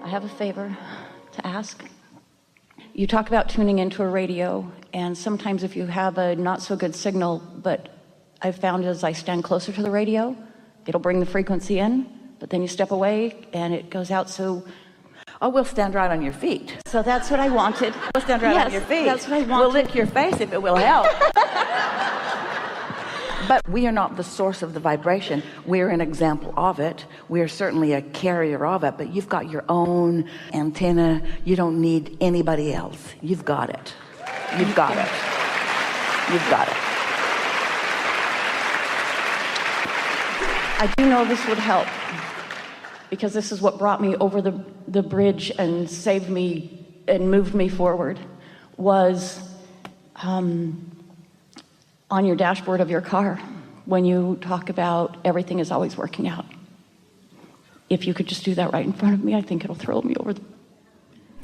have a favor to ask. You talk about tuning into a radio, and sometimes if you have a not so good signal, but I've found as I stand closer to the radio, it'll bring the frequency in, but then you step away and it goes out. So we'll stand right on your feet. So that's what I wanted. We'll stand right on your feet. That's what I wanted. We'll lick your face if it will help. But we are not the source of the vibration. We're an example of it. We are certainly a carrier of it, but you've got your own antenna. You don't need anybody else. You've got it. You've got it. You've got it. I do know this would help, because this is what brought me over the bridge and saved me and moved me forward, was on your dashboard of your car, when you talk about everything is always working out. If you could just do that right in front of me, I think it'll throw me over.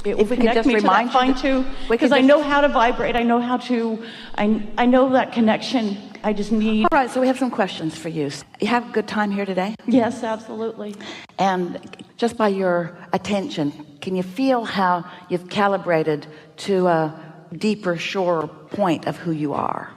If we could just remind you, too, because I know how to vibrate. I know how to. I know that connection. I just need. All right, so we have some questions for you. You have a good time here today? Yes, absolutely. And just by your attention, can you feel how you've calibrated to a deeper, surer point of who you are?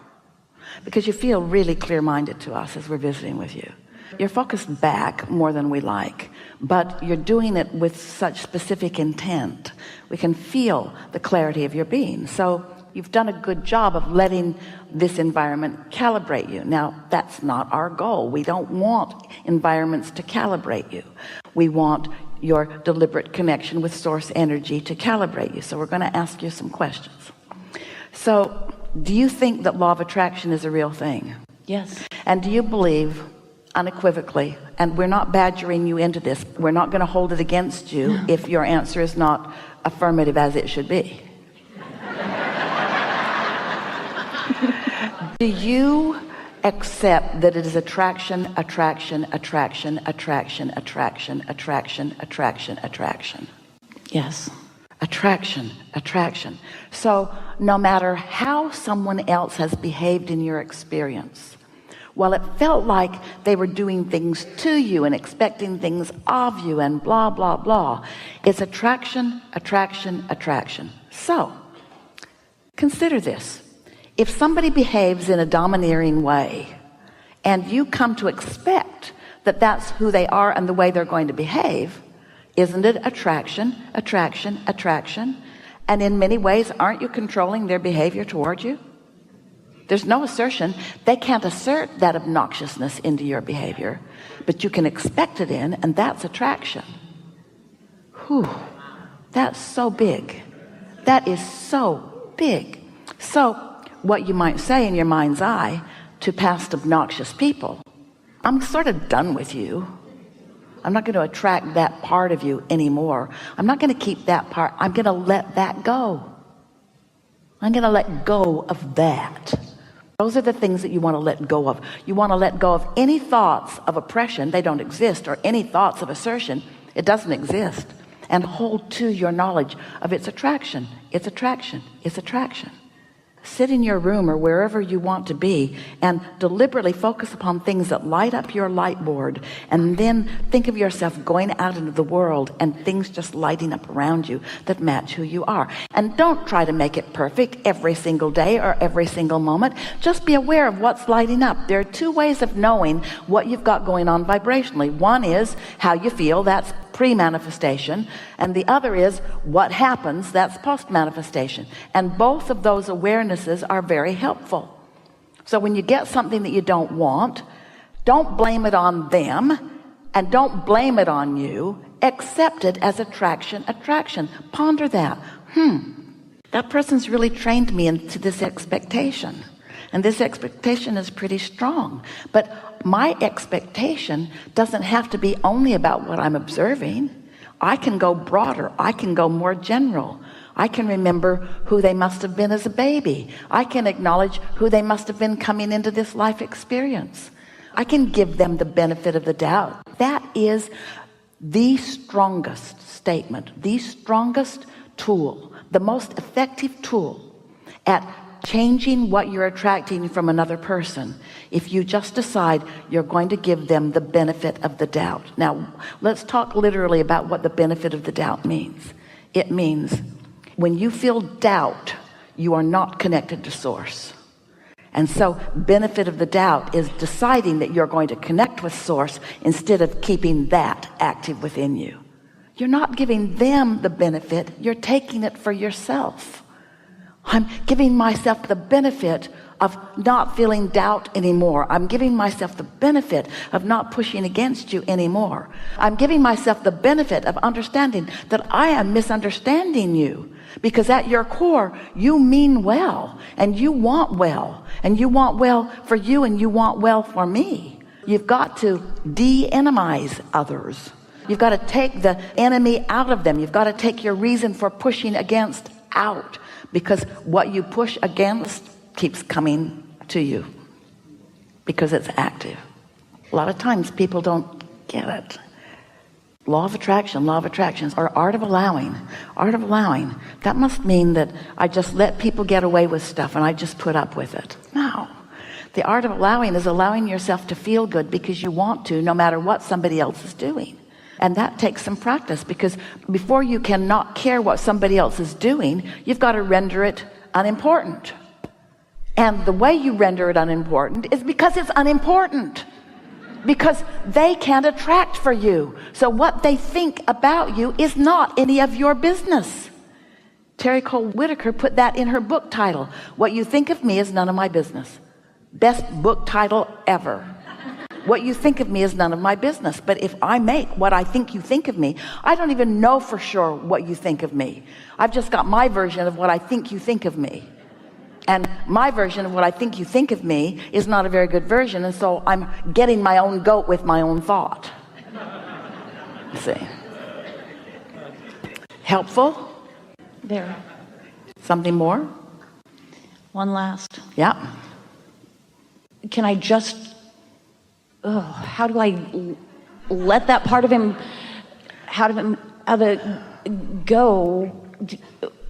Because you feel really clear-minded to us as we're visiting with you. You're focused back more than we like, but you're doing it with such specific intent. We can feel the clarity of your being. So you've done a good job of letting this environment calibrate you. Now, that's not our goal. We don't want environments to calibrate you. We want your deliberate connection with source energy to calibrate you. So we're going to ask you some questions. So, do you think that law of attraction is a real thing? Yes. And do you believe unequivocally, and we're not badgering you into this, we're not going to hold it against you if your answer is not affirmative as it should be. Do you accept that it is attraction, attraction, attraction, attraction, attraction, attraction, attraction, attraction? Yes. Attraction, attraction. So no matter how someone else has behaved in your experience, well, it felt like they were doing things to you and expecting things of you and blah, blah, blah. It's attraction, attraction, attraction. So consider this. If somebody behaves in a domineering way and you come to expect that that's who they are and the way they're going to behave, isn't it attraction, attraction, attraction? And in many ways, aren't you controlling their behavior toward you? There's no assertion. They can't assert that obnoxiousness into your behavior, but you can expect it in, and that's attraction. Whew, that's so big. That is so big. So what you might say in your mind's eye to past obnoxious people, I'm sort of done with you. I'm not going to attract that part of you anymore. I'm not going to keep that part. I'm going to let that go. I'm going to let go of that. Those are the things that you want to let go of. You want to let go of any thoughts of oppression. They don't exist. Or any thoughts of assertion. It doesn't exist. And hold to your knowledge of its attraction. Its attraction. Its attraction. Sit in your room or wherever you want to be and deliberately focus upon things that light up your light board, and then think of yourself going out into the world and things just lighting up around you that match who you are. And don't try to make it perfect every single day or every single moment. Just be aware of what's lighting up. There are two ways of knowing what you've got going on vibrationally. One is how you feel, that's pre-manifestation, and the other is what happens, that's post-manifestation. And both of those awarenesses are very helpful. So when you get something that you don't want, don't blame it on them and don't blame it on you. Accept it as attraction, attraction. Ponder that. That person's really trained me into this expectation, and this expectation is pretty strong, but my expectation doesn't have to be only about what I'm observing. I can go broader. I can go more general. I can remember who they must have been as a baby. I can acknowledge who they must have been coming into this life experience. I can give them the benefit of the doubt. That is the strongest statement, the strongest tool, the most effective tool at changing what you're attracting from another person if you just decide you're going to give them the benefit of the doubt. Now, let's talk literally about what the benefit of the doubt means. It means when you feel doubt, you are not connected to source. And so benefit of the doubt is deciding that you're going to connect with source instead of keeping that active within you. You're not giving them the benefit, you're taking it for yourself. I'm giving myself the benefit of not feeling doubt anymore. I'm giving myself the benefit of not pushing against you anymore. I'm giving myself the benefit of understanding that I am misunderstanding you, because at your core you mean well, and you want well, and you want well for you, and you want well for me. You've got to de-enemize others. You've got to take the enemy out of them. You've got to take your reason for pushing against out, because what you push against keeps coming to you because it's active. A lot of times people don't get it. Law of attraction, or art of allowing. Art of allowing, that must mean that I just let people get away with stuff and I just put up with it. No. The art of allowing is allowing yourself to feel good because you want to, no matter what somebody else is doing. And that takes some practice, because before you can not care what somebody else is doing, you've got to render it unimportant. And the way you render it unimportant is because it's unimportant. Because they can't attract for you. So what they think about you is not any of your business. Terry Cole Whitaker put that in her book title. What you think of me is none of my business. Best book title ever. What you think of me is none of my business. But if I make what I think you think of me, I don't even know for sure what you think of me. I've just got my version of what I think you think of me. And my version of what I think you think of me is not a very good version. And so I'm getting my own goat with my own thought. See? Helpful? There. Something more? One last. Yeah. Can I just, how do I let that part of him, how of it go?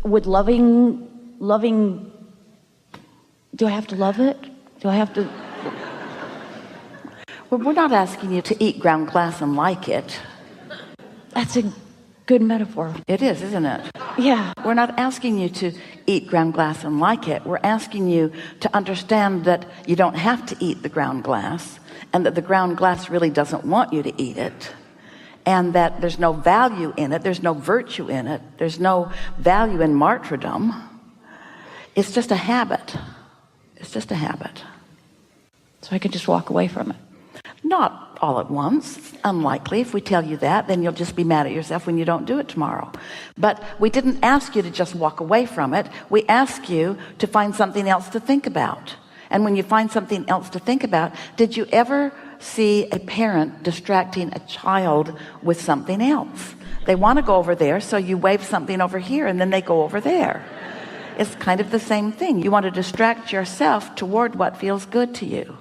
Would loving, do I have to love it? Do I have to? Well, we're not asking you to eat ground glass and like it. That's a good metaphor. It is, isn't it? Yeah. We're not asking you to eat ground glass and like it. We're asking you to understand that you don't have to eat the ground glass, and that the ground glass really doesn't want you to eat it, and that there's no value in it. There's no virtue in it. There's no value in martyrdom. It's just a habit. It's just a habit. So I could just walk away from it. Not all at once. Unlikely. If we tell you that, then you'll just be mad at yourself when you don't do it tomorrow. But we didn't ask you to just walk away from it. We asked you to find something else to think about. And when you find something else to think about, did you ever see a parent distracting a child with something else? They want to go over there, so you wave something over here and then they go over there. It's kind of the same thing. You want to distract yourself toward what feels good to you.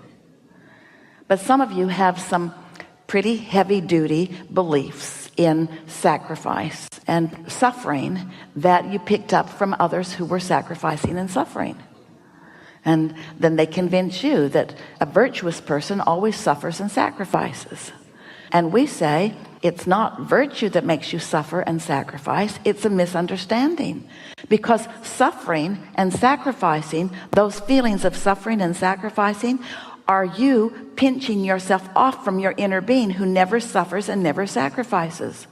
But some of you have some pretty heavy-duty beliefs in sacrifice and suffering that you picked up from others who were sacrificing and suffering. And then they convince you that a virtuous person always suffers and sacrifices. And we say, it's not virtue that makes you suffer and sacrifice. It's a misunderstanding. Because suffering and sacrificing, those feelings of suffering and sacrificing, are you pinching yourself off from your inner being who never suffers and never sacrifices.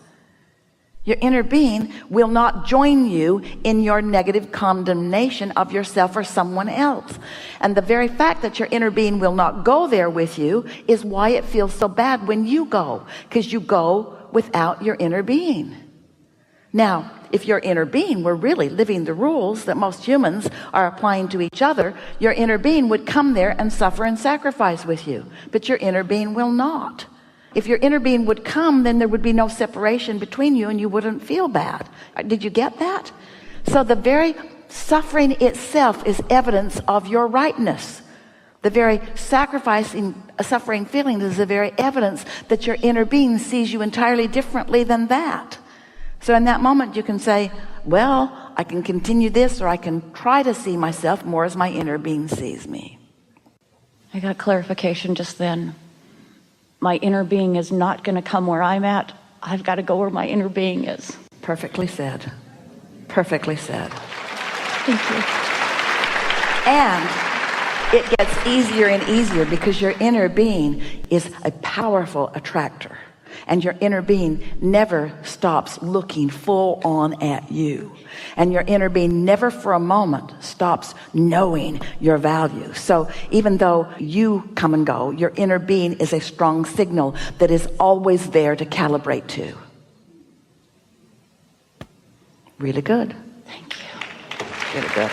Your inner being will not join you in your negative condemnation of yourself or someone else. And the very fact that your inner being will not go there with you is why it feels so bad when you go, because you go without your inner being. Now, if your inner being were really living the rules that most humans are applying to each other, your inner being would come there and suffer and sacrifice with you. But your inner being will not. If your inner being would come, then there would be no separation between you and you wouldn't feel bad. Did you get that? So the very suffering itself is evidence of your rightness. The very sacrificing, suffering feeling is the very evidence that your inner being sees you entirely differently than that. So in that moment you can say, well, I can continue this, or I can try to see myself more as my inner being sees me. I got clarification just then. My inner being is not going to come where I'm at. I've got to go where my inner being is. Perfectly said. Perfectly said. Thank you. And it gets easier and easier because your inner being is a powerful attractor. And your inner being never stops looking full on at you. And your inner being never for a moment stops knowing your value. So even though you come and go, your inner being is a strong signal that is always there to calibrate to. Really good. Thank you. Really good.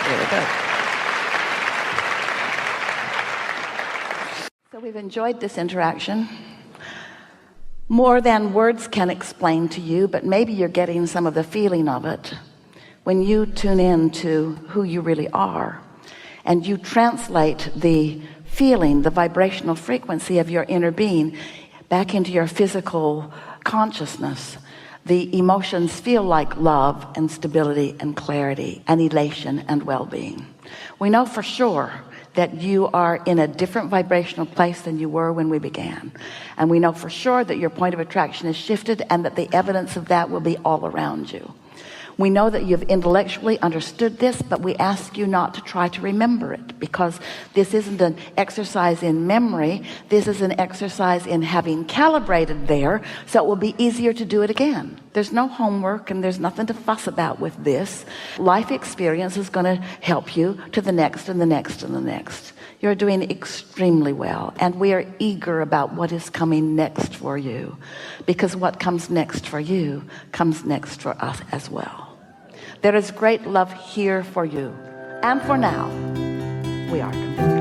Really good. So we've enjoyed this interaction more than words can explain to you, but maybe you're getting some of the feeling of it when you tune in to who you really are and you translate the feeling, the vibrational frequency of your inner being back into your physical consciousness. The emotions feel like love and stability and clarity and elation and well-being. We know for sure that you are in a different vibrational place than you were when we began. And we know for sure that your point of attraction is shifted and that the evidence of that will be all around you. We know that you've intellectually understood this, but we ask you not to try to remember it, because this isn't an exercise in memory. This is an exercise in having calibrated there, so it will be easier to do it again. There's no homework and there's nothing to fuss about with this. Life experience is going to help you to the next and the next and the next. You're doing extremely well, and we are eager about what is coming next for you, because what comes next for you comes next for us as well. There is great love here for you, and for now we are convinced.